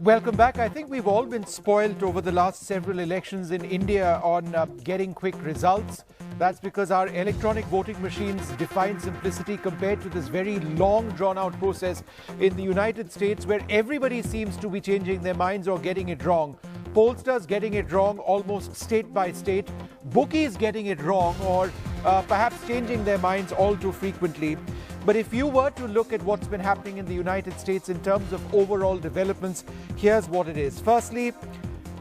Welcome back. I think we've all been spoiled over the last several elections in India on getting quick results. That's because our electronic voting machines define simplicity compared to this very long drawn-out process in the United States where everybody seems to be changing their minds or getting it wrong. Pollsters getting it wrong almost state by state. Bookies getting it wrong or perhaps changing their minds all too frequently. But if you were to look at what's been happening in the United States in terms of overall developments, here's what it is. Firstly,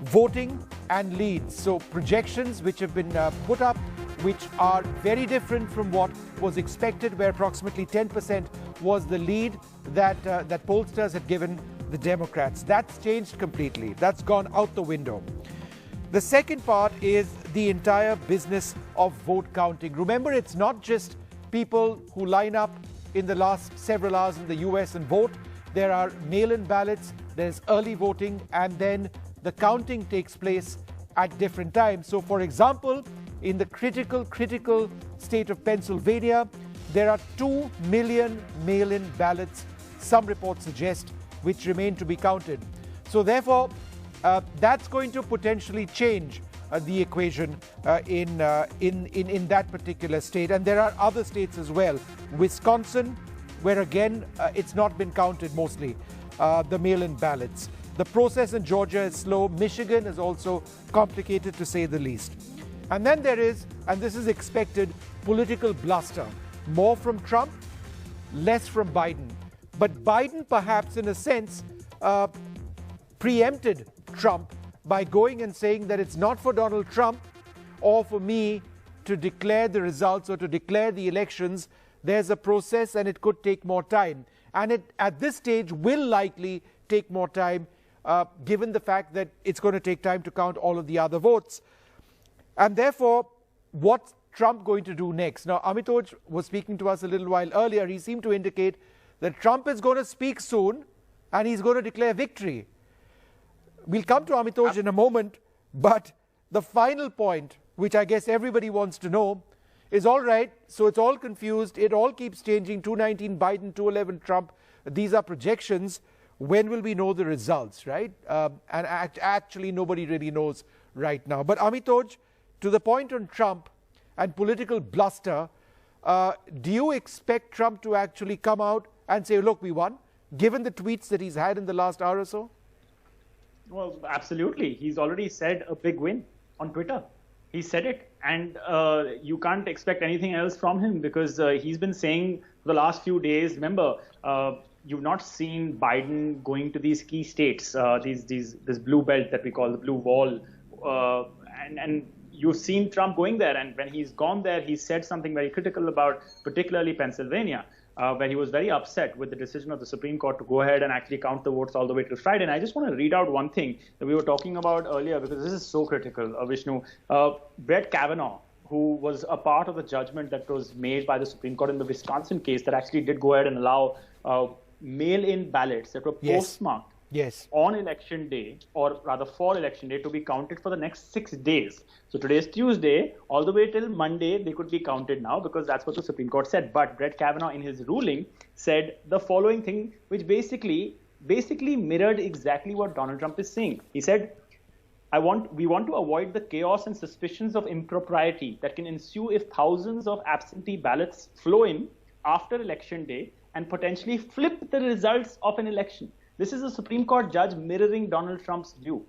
voting and leads. So projections which have been put up, which are very different from what was expected, where approximately 10% was the lead that pollsters had given the Democrats. That's changed completely. That's gone out the window. The second part is the entire business of vote counting. Remember, it's not just people who line up in the last several hours in the US and vote. There are mail-in ballots, there's early voting, and then the counting takes place at different times. So, for example, in the critical state of Pennsylvania, there are 2 million mail-in ballots, some reports suggest, which remain to be counted. So therefore, that's going to potentially change the equation in that particular state. And there are other states as well. Wisconsin, where again, it's not been counted mostly, the mail-in ballots. The process in Georgia is slow. Michigan is also complicated, to say the least. And then there is, and this is expected, political bluster. More from Trump, less from Biden. But Biden, perhaps in a sense, preempted Trump by going and saying that it's not for Donald Trump or for me to declare the results or to declare the elections. There's a process and it could take more time. And it, at this stage, will likely take more time, given the fact that it's going to take time to count all of the other votes. And therefore, what's Trump going to do next? Now, Amitoj was speaking to us a little while earlier. He seemed to indicate that Trump is going to speak soon and he's going to declare victory. We'll come to Amitoj in a moment, but the final point, which I guess everybody wants to know, is all right, so it's all confused, it all keeps changing, 219 Biden, 211 Trump, these are projections. When will we know the results, right? And actually nobody really knows right now. But Amitoj, to the point on Trump and political bluster, do you expect Trump to actually come out and say, look, we won, given the tweets that he's had in the last hour or so? Well, absolutely. He's already said a big win on Twitter. He said it. And you can't expect anything else from him because he's been saying for the last few days, remember, you've not seen Biden going to these key states, this blue belt that we call the blue wall. And you've seen Trump going there. And when he's gone there, he said something very critical about particularly Pennsylvania. Where he was very upset with the decision of the Supreme Court to go ahead and actually count the votes all the way to Friday. And I just want to read out one thing that we were talking about earlier, because this is so critical, Vishnu. Brett Kavanaugh, who was a part of the judgment that was made by the Supreme Court in the Wisconsin case that actually did go ahead and allow mail-in ballots that were postmarked on election day, or rather for election day, to be counted for the next 6 days. So today is Tuesday, all the way till Monday, they could be counted now because that's what the Supreme Court said. But Brett Kavanaugh in his ruling said the following thing, which basically mirrored exactly what Donald Trump is saying. He said, we want to avoid the chaos and suspicions of impropriety that can ensue if thousands of absentee ballots flow in after election day and potentially flip the results of an election. This is a Supreme Court judge mirroring Donald Trump's view.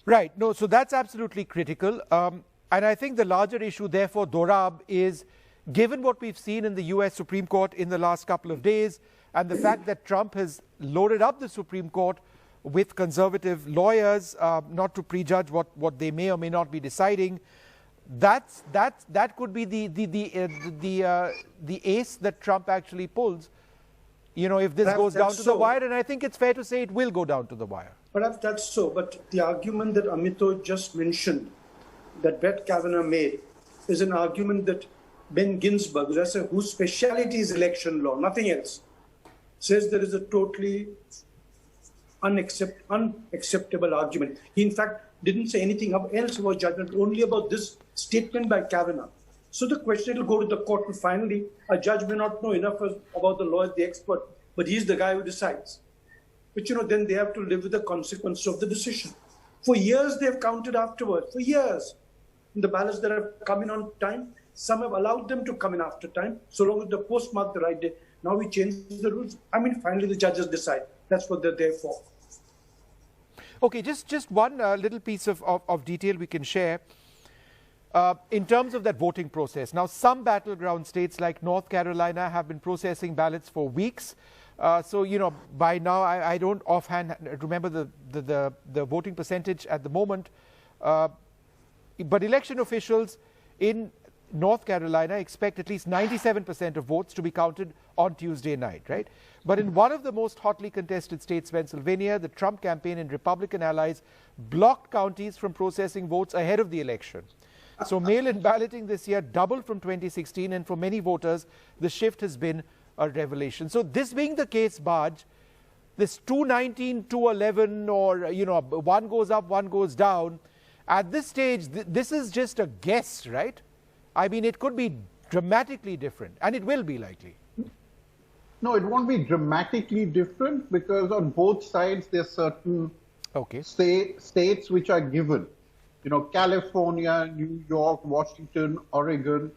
Right. No, so that's absolutely critical. And I think the larger issue, therefore, Dorab, is given what we've seen in the US Supreme Court in the last couple of days and the fact that Trump has loaded up the Supreme Court with conservative lawyers, not to prejudge what they may or may not be deciding, that could be the ace that Trump actually pulls. You know, if this goes down to the wire, and I think it's fair to say it will go down to the wire. Perhaps that's so, but the argument that Amitoj just mentioned, that Brett Kavanaugh made, is an argument that Ben Ginsburg, whose specialty is election law, nothing else, says there is a totally unacceptable argument. He, in fact, didn't say anything else about judgment, only about this statement by Kavanaugh. So the question will go to the court, and finally, a judge may not know enough about the law as the expert, but he's the guy who decides. but then they have to live with the consequences of the decision. For years, they have counted afterwards. For years, the ballots that have come in on time, some have allowed them to come in after time, so long as the post mark the right day. Now we change the rules. Finally, the judges decide. That's what they're there for. Okay, just one little piece of detail we can share in terms of that voting process. Now, some battleground states like North Carolina have been processing ballots for weeks. So, by now, I don't offhand remember the voting percentage at the moment. But election officials in North Carolina expect at least 97% of votes to be counted on Tuesday night, right? But in one of the most hotly contested states, Pennsylvania, the Trump campaign and Republican allies blocked counties from processing votes ahead of the election. So mail-in balloting this year doubled from 2016, and for many voters, the shift has been a revelation. So this being the case, Baj, this 219, 211, or, one goes up, one goes down, at this stage, this is just a guess, right? It could be dramatically different, and it will be likely. No, it won't be dramatically different because on both sides there are certain states which are given. California, New York, Washington, Oregon,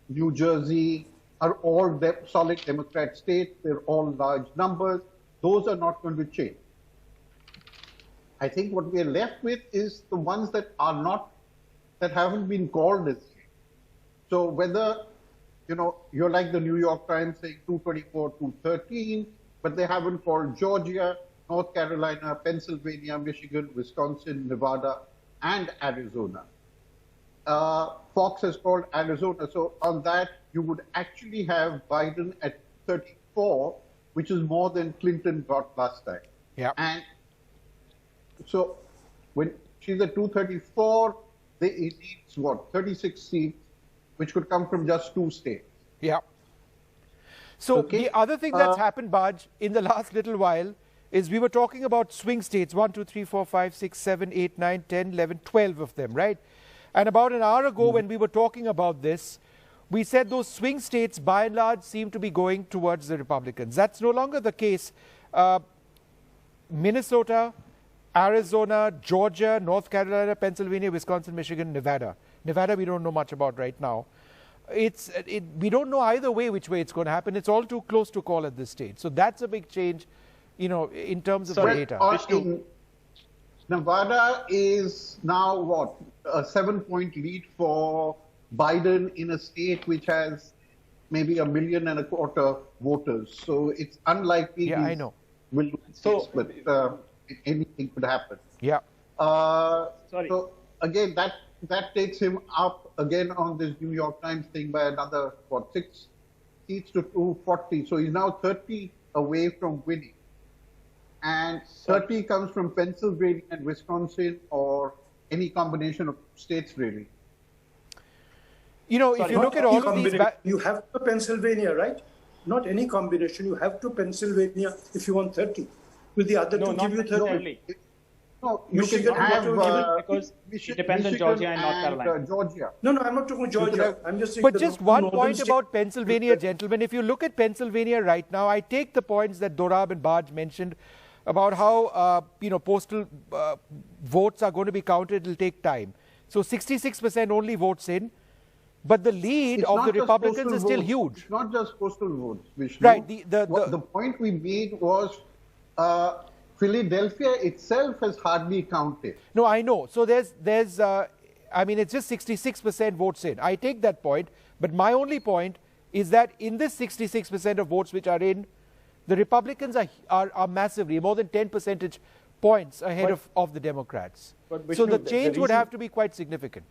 New Jersey are all solid Democrat states. They're all large numbers. Those are not going to change. I think what we are left with is the ones that are not, that haven't been called as. So whether, you're like the New York Times saying 224, 213, but they haven't called Georgia, North Carolina, Pennsylvania, Michigan, Wisconsin, Nevada, and Arizona. Fox has called Arizona. So on that, you would actually have Biden at 34, which is more than Clinton got last time. Yeah. And so when she's at 234, it needs 36 seats, which could come from just 2 states. Yeah. So the other thing that's happened, Baj, in the last little while is we were talking about swing states, 1, 2, 3, 4, 5, 6, 7, 8, 9, 10, 11, 12 of them, right? And about an hour ago when we were talking about this, we said those swing states by and large seem to be going towards the Republicans. That's no longer the case. Minnesota, Arizona, Georgia, North Carolina, Pennsylvania, Wisconsin, Michigan, Nevada. Nevada we don't know much about right now. We don't know either way which way it's going to happen. It's all too close to call at this stage. So that's a big change, in terms of the data. Nevada is now what? A 7-point lead for Biden in a state which has maybe 1.25 million voters. So it's unlikely I know. Will lose this, but anything could happen. Yeah. So again, that takes him up again on this New York Times thing by another 6 seats to 240. So he's now 30 away from winning. And 30 comes from Pennsylvania and Wisconsin or any combination of states, really. If you look at all of these... You have to Pennsylvania, right? Not any combination. You have to Pennsylvania if you want 30. Will the other two give you 30? No, you can have... because it depends on Georgia and North Carolina. Georgia. No, I'm not talking Georgia. I'm just saying... But just one point about Pennsylvania, gentlemen. If you look at Pennsylvania right now, I take the points that Dorab and Baj mentioned about how, postal votes are going to be counted. It'll take time. So 66% only votes in. But the lead of the Republicans is still huge. It's not just postal votes, Vishnu. Right. The point we made was Philadelphia itself has hardly counted. No, I know. So there's it's just 66% votes in. I take that point. But my only point is that in this 66% of votes which are in, the Republicans are massively, more than 10 percentage points ahead of the Democrats. So the change would have to be quite significant.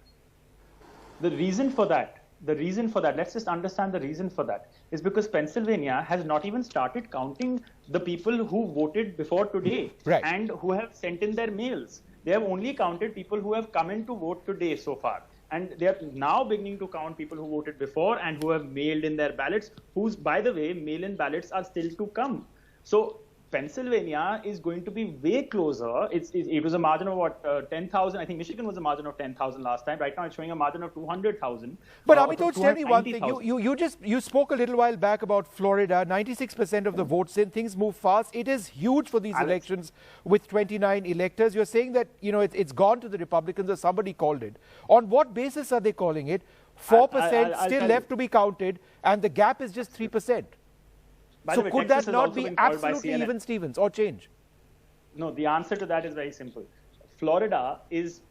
The reason for that, let's just understand the reason for that, is because Pennsylvania has not even started counting the people who voted before today and who have sent in their mails. They have only counted people who have come in to vote today so far. And they are now beginning to count people who voted before and who have mailed in their ballots, whose, by the way, mail-in ballots are still to come. So Pennsylvania is going to be way closer. It was a margin of what, 10,000. I think Michigan was a margin of 10,000 last time. Right now, it's showing a margin of 200,000. But Amitoj, tell me one thing. You spoke a little while back about Florida. 96% of the votes in. Things move fast. It is huge for these elections with 29 electors. You're saying that it's gone to the Republicans, or somebody called it. On what basis are they calling it? 4% still left to be counted, and the gap is just 3%. So could that not be absolutely even Stevens or change? No, the answer to that is very simple. Florida is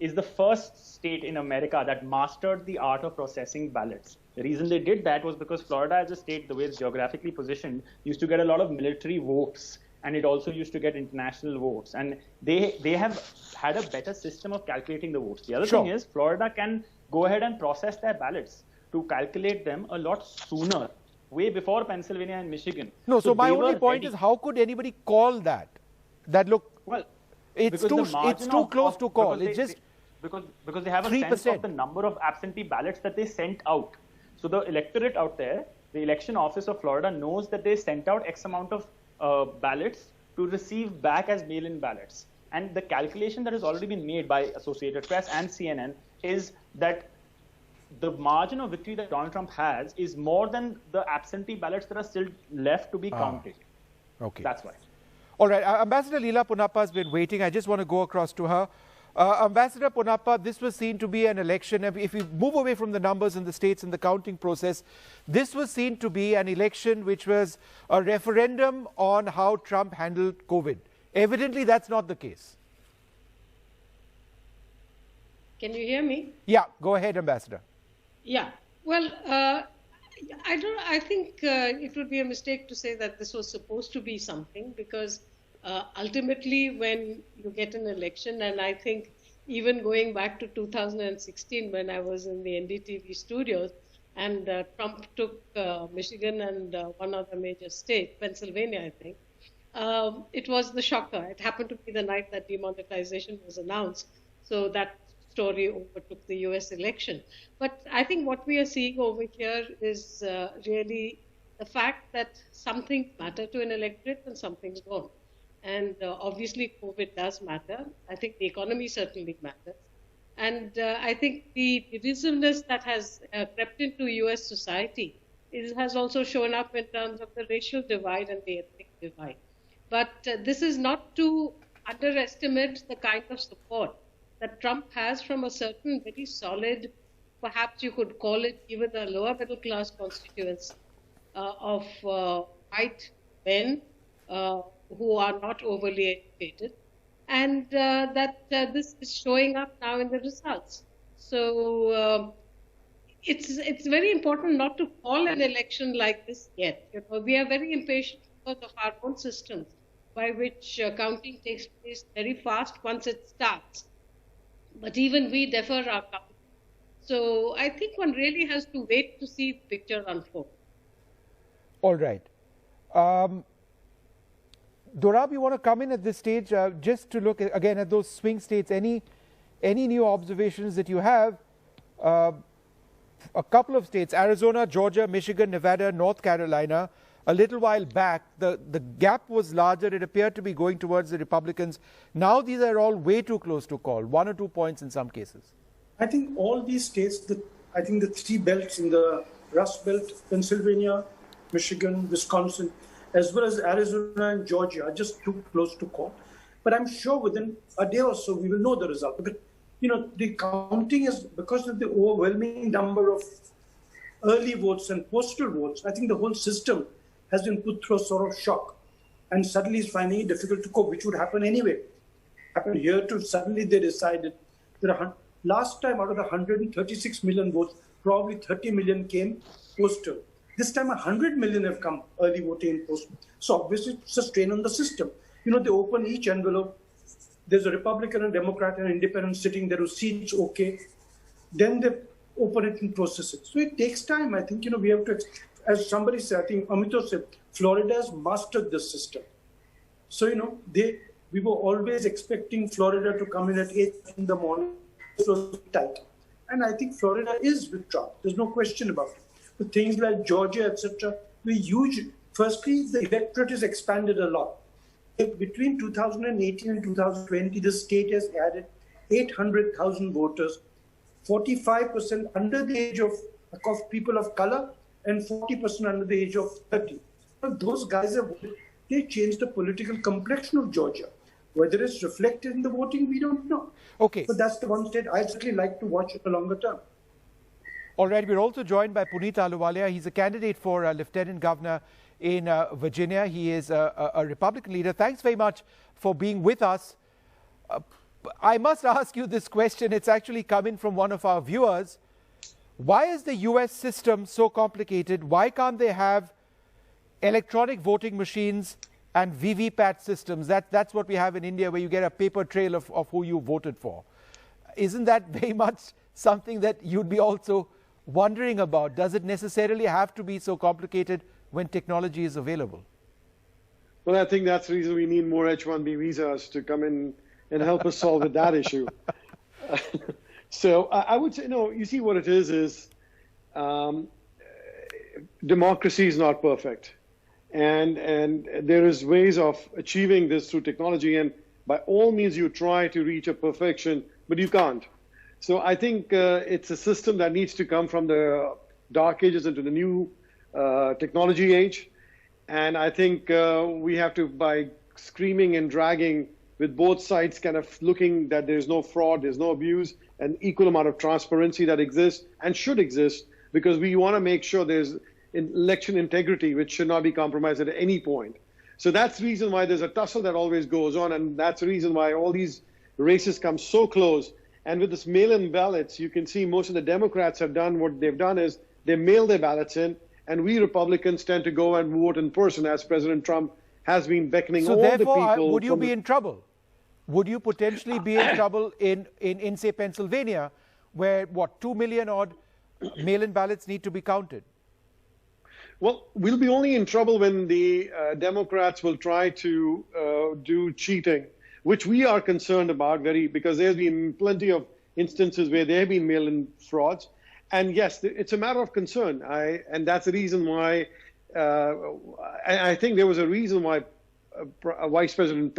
the first state in America that mastered the art of processing ballots. The reason they did that was because Florida as a state, the way it's geographically positioned, used to get a lot of military votes, and it also used to get international votes. And they have had a better system of calculating the votes. The other thing is Florida can go ahead and process their ballots to calculate them a lot sooner, way before Pennsylvania and Michigan. No, so my only point is, how could anybody call that? That look, well, it's too close to call. It's just because they have a 3%. Sense of the number of absentee ballots that they sent out. So the electorate out there, the election office of Florida knows that they sent out X amount of ballots to receive back as mail-in ballots. And the calculation that has already been made by Associated Press and CNN is that the margin of victory that Donald Trump has is more than the absentee ballots that are still left to be counted. Okay. That's why. All right. Ambassador Leela Ponnappa has been waiting. I just want to go across to her. Ambassador Ponnappa, this was seen to be an election. If we move away from the numbers in the states and the counting process, this was seen to be an election which was a referendum on how Trump handled COVID. Evidently, that's not the case. Can you hear me? Yeah, go ahead, Ambassador. Yeah, well, I think it would be a mistake to say that this was supposed to be something, because ultimately when you get an election, and I think even going back to 2016 when I was in the NDTV studios and Trump took Michigan and one other major state, Pennsylvania, I think, it was the shocker. It happened to be the night that demonetization was announced. So that story overtook the US election. But I think what we are seeing over here is really the fact that some things matter to an electorate and some things don't. And obviously COVID does matter. I think the economy certainly matters. And I think the divisiveness that has crept into US society has also shown up in terms of the racial divide and the ethnic divide. But this is not to underestimate the kind of support that Trump has from a certain very solid, perhaps you could call it even a lower middle class constituency of white men who are not overly educated, and that this is showing up now in the results. So it's very important not to call an election like this yet. You know, we are very impatient because of our own systems by which counting takes place very fast once it starts. But even we defer our counting. So I think one really has to wait to see the picture unfold. All right. Dorab, you want to come in at this stage just to look again at those swing states? Any new observations that you have? A couple of states, Arizona, Georgia, Michigan, Nevada, North Carolina, a little while back, the gap was larger. It appeared to be going towards the Republicans. Now these are all way too close to call, 1 or 2 points in some cases. I think all these states, I think the three belts in the Rust Belt, Pennsylvania, Michigan, Wisconsin, as well as Arizona and Georgia are just too close to call. But I'm sure within a day or so, we will know the result. Because, you know, the counting is, because of the overwhelming number of early votes and postal votes, I think the whole system has been put through a sort of shock, and suddenly is finding it difficult to cope, which would happen anyway. Happened here too. Suddenly they decided that last time out of the 136 million votes, probably 30 million came postal. This time 100 million have come early voting in postal. So obviously it's a strain on the system. You know, they open each envelope. There's a Republican, and Democrat, and Independent sitting there who see it's okay. Then they open it and process it. So it takes time. I think, you know, we have to, as somebody said, I think Amito said, Florida has mastered this system. So, you know, we were always expecting Florida to come in at 8 in the morning. It was tight. And I think Florida is with Trump. There's no question about it. But things like Georgia, etc., were huge. Firstly, the electorate is expanded a lot. between 2018 and 2020, the state has added 800,000 voters, 45% under the age of people of color and 40% under the age of 30. Now, those guys have voted. They changed the political complexion of Georgia. Whether it's reflected in the voting, we don't know. Okay. But that's the one state I'd certainly like to watch in the longer term. All right, we're also joined by Puneet Ahluwalia. He's a candidate for Lieutenant Governor in Virginia. He is a Republican leader. Thanks very much for being with us. I must ask you this question. It's actually come in from one of our viewers. Why is the US system so complicated? Why can't they have electronic voting machines and VVPAT systems? That's what we have in India, where you get a paper trail of who you voted for. Isn't that very much something that you'd be also wondering about? Does it necessarily have to be so complicated when technology is available? Well, I think that's the reason we need more H-1B visas to come in and help us solve with that issue. So I would say, no, you see what it is democracy is not perfect. And there is ways of achieving this through technology. And by all means, you try to reach a perfection, but you can't. So I think it's a system that needs to come from the dark ages into the new technology age. And I think we have to, by screaming and dragging with both sides kind of looking that there's no fraud, there's no abuse, an equal amount of transparency that exists and should exist, because we want to make sure there's election integrity, which should not be compromised at any point. So that's the reason why there's a tussle that always goes on. And that's the reason why all these races come so close. And with this mail-in ballots, you can see most of the Democrats have done what they've done is they mail their ballots in, and we Republicans tend to go and vote in person, as President Trump has been beckoning all the people. So therefore, would you be in trouble? Would you potentially be in trouble in say, Pennsylvania, where, 2 million odd mail-in ballots need to be counted? Well, we'll be only in trouble when the Democrats will try to do cheating, which we are concerned about because there's been plenty of instances where there have been mail-in frauds. And yes, it's a matter of concern. And that's the reason why I think there was a reason why Vice President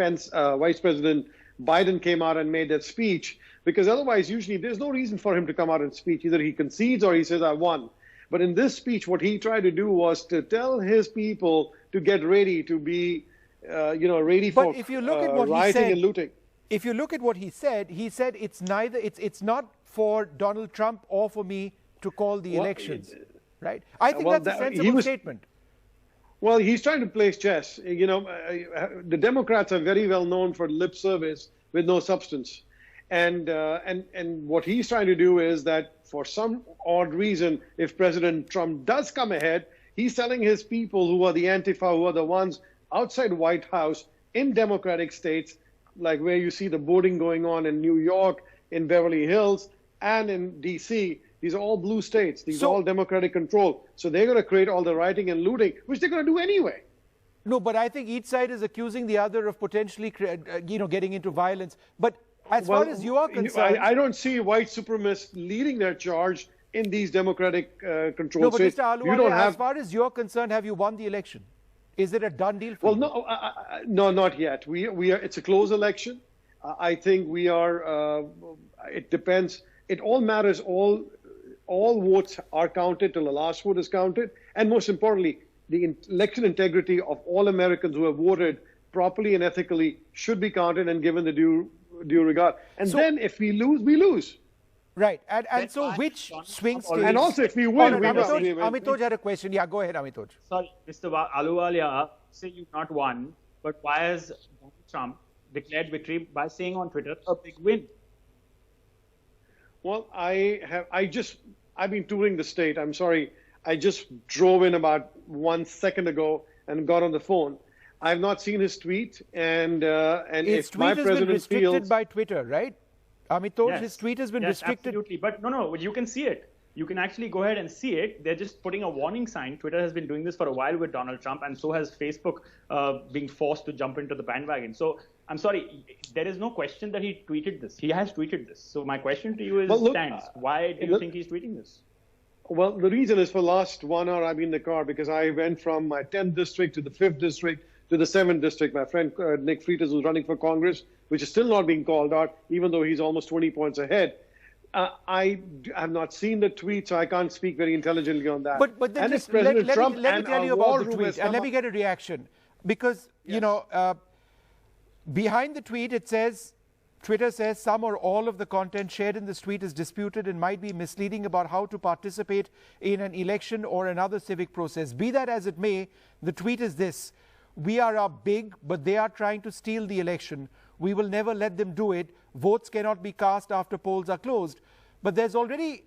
Biden came out and made that speech, because otherwise, usually there's no reason for him to come out and speak. Either he concedes or he says, I won. But in this speech, what he tried to do was to tell his people to get ready to be, ready for rioting and looting. If you look at what he said it's neither, it's not for Donald Trump or for me to call the elections, right? I think that's a sensible statement. Well, he's trying to play chess. The Democrats are very well known for lip service with no substance. And what he's trying to do is that for some odd reason, if President Trump does come ahead, he's telling his people who are the Antifa, who are the ones outside White House in Democratic states, like where you see the voting going on in New York, in Beverly Hills, and in D.C., these are all blue states. These are all Democratic control. So they're going to create all the rioting and looting, which they're going to do anyway. No, but I think each side is accusing the other of potentially, getting into violence. But as far as you are concerned, I don't see white supremacists leading their charge in these Democratic control states. No, but Mr. Ahluwalia, as far as you're concerned, have you won the election? Is it a done deal for you? No, not yet. We are. It's a close election. I think we are. It depends. It all matters. All votes are counted till the last vote is counted, and most importantly, the election integrity of all Americans who have voted properly and ethically should be counted and given the due regard. And then if we lose, we lose. Right. And so which swing states... And also if we win, Amitoj had a question. Yeah, go ahead, Amitoj. Sorry, Mr. Ahluwalia, say you've not won, but why has Donald Trump declared victory by saying on Twitter, a big win? Well, I've been touring the state. I'm sorry. I just drove in about 1 second ago and got on the phone. I've not seen his tweet, and his tweet has been restricted by Twitter, right? Amitoj, yes. His tweet has been restricted. Absolutely, but no, you can see it. You can actually go ahead and see it. They're just putting a warning sign. Twitter has been doing this for a while with Donald Trump, and so has Facebook being forced to jump into the bandwagon. So I'm sorry, there is no question that he tweeted this. He has tweeted this. So my question to you is, why do you think he's tweeting this? Well, the reason is for the last 1 hour I've been in the car because I went from my 10th district to the 5th district to the 7th district. My friend Nick Freitas, who's running for Congress, which is still not being called out, even though he's almost 20 points ahead. I have not seen the tweet, so I can't speak very intelligently on that. But then just let me tell you about the tweet, and let me get a reaction. Because, you know, behind the tweet, it says, Twitter says some or all of the content shared in this tweet is disputed and might be misleading about how to participate in an election or another civic process. Be that as it may, the tweet is this: we are up big, but they are trying to steal the election. We will never let them do it. Votes cannot be cast after polls are closed. But there's already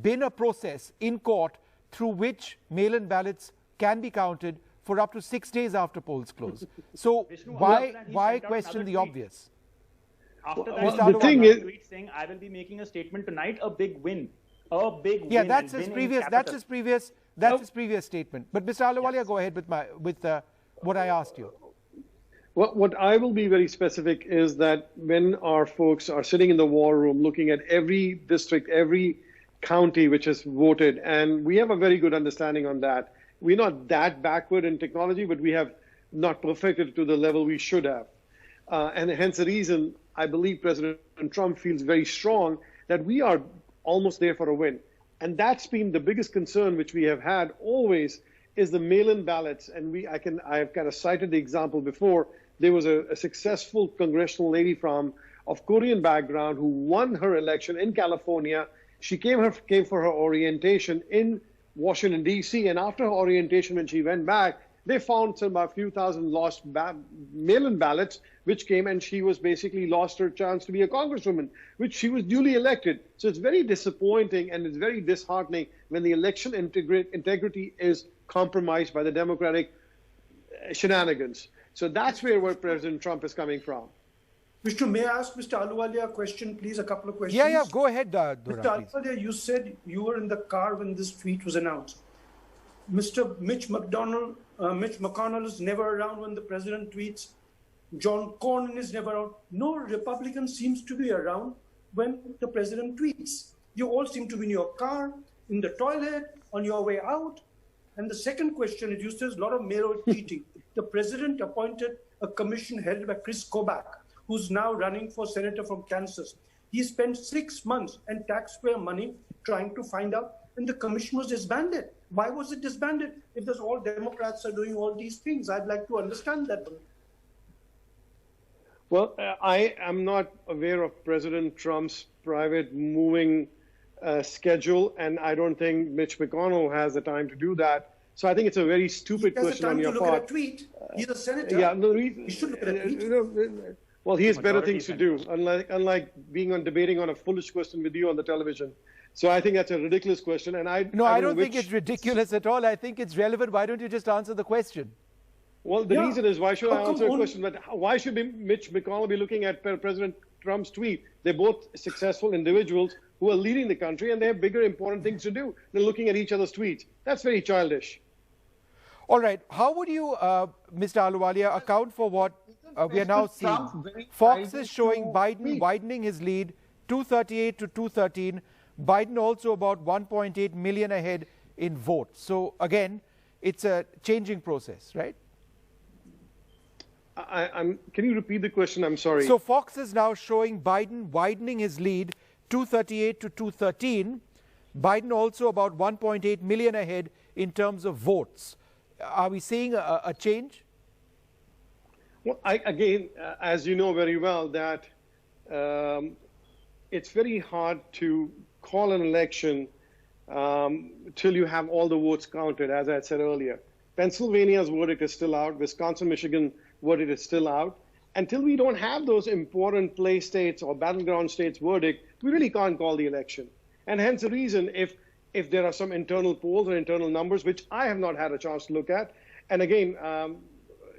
been a process in court through which mail-in ballots can be counted for up to 6 days after polls close. So why question the obvious? After that, the thing is, tweet saying, "I will be making a statement tonight, a big win, a big win." Yeah, that's his previous. That's his previous statement. But Mr. Ahluwalia, go ahead with what I asked you. Well, what I will be very specific is that when our folks are sitting in the war room, looking at every district, every county which has voted, and we have a very good understanding on that. We're not that backward in technology, but we have not perfected it to the level we should have. And hence the reason I believe President Trump feels very strong that we are almost there for a win. And that's been the biggest concern which we have had always, is the mail-in ballots. And I have kind of cited the example before. There was a successful congressional lady of Korean background who won her election in California. She came for her orientation in Washington, D.C. And after her orientation, when she went back, they found about a few thousand lost mail-in ballots, which came, and she was basically lost her chance to be a congresswoman, which she was duly elected. So it's very disappointing and it's very disheartening when the election integrity is compromised by the Democratic shenanigans. So that's where President Trump is coming from. Vishnu, may I ask Mr. Ahluwalia a question, please? A couple of questions. Yeah, go ahead, Dora, Mr. Ahluwalia, you said you were in the car when this tweet was announced. Mr. Mitch McConnell is never around when the president tweets. John Cornyn is never around. No Republican seems to be around when the president tweets. You all seem to be in your car, in the toilet, on your way out. And the second question, it used to be a lot of mail tweeting. The president appointed a commission headed by Chris Kobach, who's now running for senator from Kansas. He spent 6 months and taxpayer money trying to find out, and the commission was disbanded. Why was it disbanded if there's all Democrats are doing all these things? I'd like to understand that. Well, I am not aware of President Trump's private moving schedule, and I don't think Mitch McConnell has the time to do that. So I think it's a very stupid question on your part. He has the time to look at a tweet. He's a senator. Yeah, no, he should look at a tweet. Well, he has better things to do, unlike debating on a foolish question with you on the television. So I think that's a ridiculous question. And I don't think it's ridiculous at all. I think it's relevant. Why don't you just answer the question? Well, the reason is, why should I answer a question? But why should Mitch McConnell be looking at President Trump's tweet? They're both successful individuals who are leading the country, and they have bigger, important things to do than looking at each other's tweets. That's very childish. All right. How would you, Mr. Ahluwalia, account for what we are now seeing? Fox is showing Biden widening his lead, 238 to 213. Biden also about 1.8 million ahead in votes. So again, it's a changing process, right? Can you repeat the question? I'm sorry. So Fox is now showing Biden widening his lead, 238 to 213. Biden also about 1.8 million ahead in terms of votes. Are we seeing a change? Well, again, as you know very well, that it's very hard to call an election till you have all the votes counted, as I said earlier. Pennsylvania's verdict is still out. Wisconsin, Michigan verdict is still out. Until we don't have those important play states or battleground states verdict, we really can't call the election. And hence the reason, if there are some internal polls or internal numbers, which I have not had a chance to look at, and again,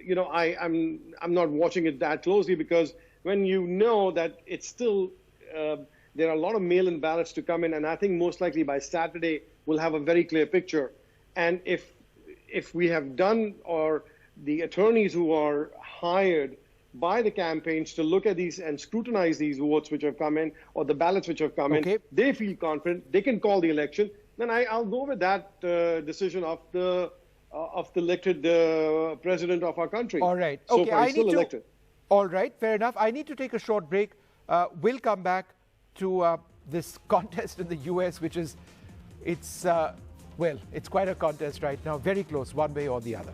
you know, I'm not watching it that closely, because when you know that it's still, there are a lot of mail-in ballots to come in, and I think most likely by Saturday we'll have a very clear picture. And if we have done, or the attorneys who are hired by the campaigns to look at these and scrutinize these votes which have come in, or the ballots which have come in, they feel confident they can call the election, then I'll go with that decision of the of the elected president of our country. All right. So Okay. far, he's still elected. All right. Fair enough. I need to take a short break. We'll come back to this contest in the US, which is, it's quite a contest right now. Very close, one way or the other.